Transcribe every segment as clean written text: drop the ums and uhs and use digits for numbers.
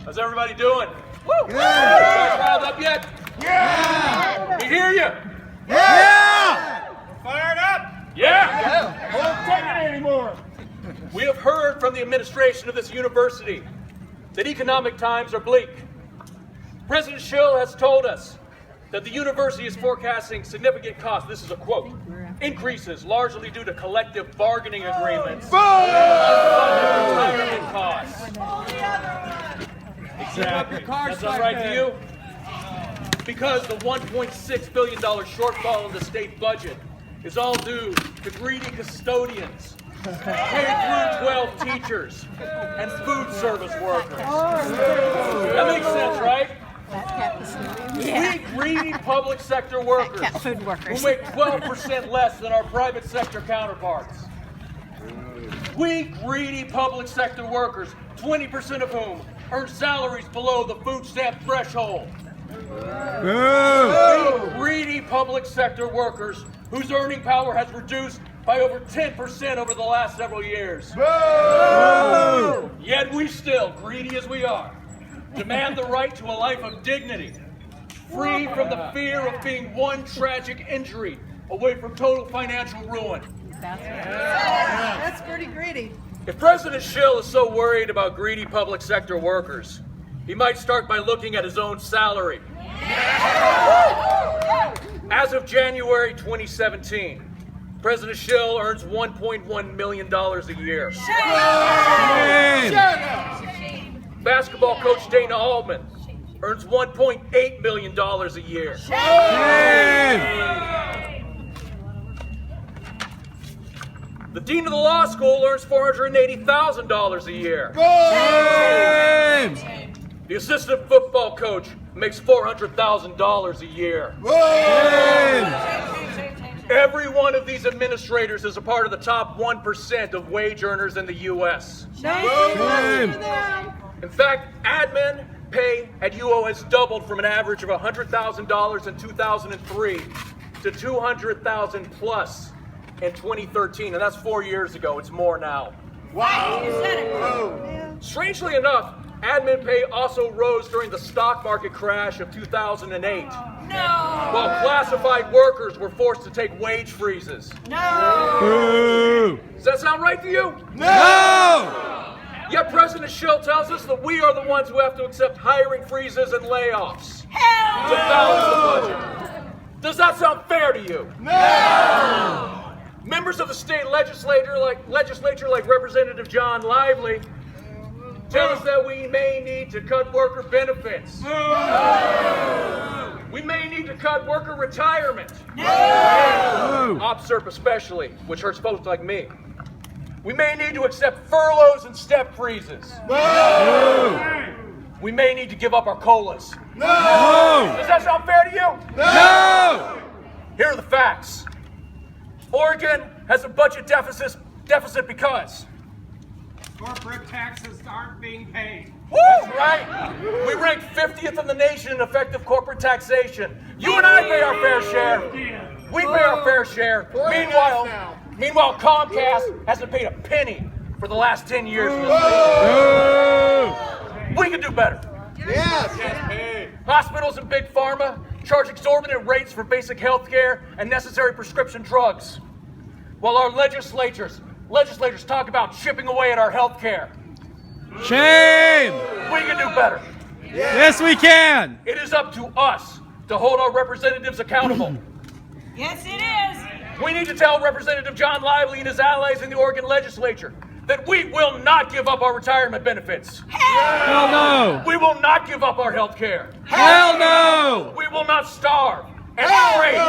How's everybody doing? Woo! You guys riled up yet? Yeah! We hear you. Yeah! Fired up? Yeah! Won't take it anymore. We have heard from the administration of this university that economic times are bleak. President Schill has told us that the university is forecasting significant costs, this is a quote, increases largely due to collective bargaining agreements. Retirement costs. Exactly. That sound right to you? Because the $1.6 billion shortfall in the state budget is all due to greedy custodians, K-12 teachers, and food service workers. That makes sense, right? We greedy public sector workers food workers who make 12% less than our private sector counterparts. We greedy public sector workers, 20% of whom earn salaries below the food stamp threshold. We greedy public sector workers whose earning power has reduced by over 10% over the last several years. Yet we still, greedy as we are, demand the right to a life of dignity, free from the fear of being one tragic injury away from total financial ruin. That's pretty greedy. If President Schill is so worried about greedy public sector workers, he might start by looking at his own salary. As of January 2017, President Schill earns $1.1 million a year. Basketball coach Dana Altman earns $1.8 million a year. The dean of the law school earns $480,000 a year. The assistant football coach makes $400,000 a year. Every one of these administrators is a part of the top 1% of wage earners in the U.S. In fact, admin pay at UO has doubled from an average of $100,000 in 2003 to $200,000 plus in 2013, and that's 4 years ago. It's more now. Wow. Strangely enough, admin pay also rose during the stock market crash of 2008. While classified workers were forced to take wage freezes. Does that sound right to you? No! Yet President Schill tells us that we are the ones who have to accept hiring freezes and layoffs to balance the budget. Does that sound fair to you? No! Members of the state legislature like Representative John Lively tell us that we may need to cut worker benefits. We may need to cut worker retirement. OPSERP especially, which hurts folks like me. We may need to accept furloughs and step freezes. We may need to give up our COLAs. Does that sound fair to you? No! Here are the facts. Oregon has a budget deficit because Corporate taxes aren't being paid. That's right. We rank 50th in the nation in effective corporate taxation. You and I pay our fair share. We pay our fair share. Meanwhile, Comcast hasn't paid a penny for the last 10 years. We can do better. Yes! Hospitals and big pharma charge exorbitant rates for basic health care and necessary prescription drugs, while our legislators talk about chipping away at our health care. Shame! We can do better. Yes, we can! It is up to us to hold our representatives accountable. Yes, it is. We need to tell Representative John Lively and his allies in the Oregon legislature that we will not give up our retirement benefits. Hell no! We will not give up our health care. Hell no! We will not starve and scrape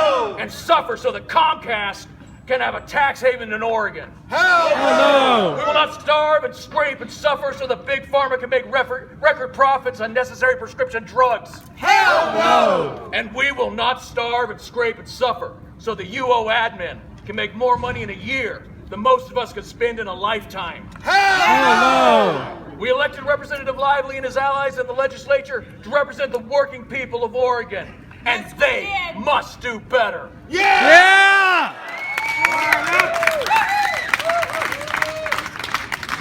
and suffer so that Comcast can have a tax haven in Oregon. Hell no! We will not starve and scrape and suffer so that Big Pharma can make record profits on necessary prescription drugs. Hell no! And we will not starve and scrape and suffer so the UO admin can make more money in a year than most of us could spend in a lifetime. Hell no! We elected Representative Lively and his allies in the legislature to represent the working people of Oregon, and they must do better. Yeah!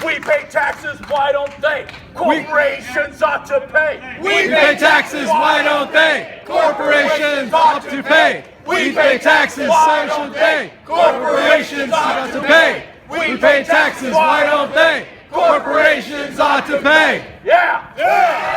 We pay taxes, why don't they? Corporations ought to pay. We pay taxes, why don't they? Corporations ought to pay. We pay taxes, why don't they? Corporations ought to pay. We pay taxes, why don't they? Corporations ought to pay. Yeah!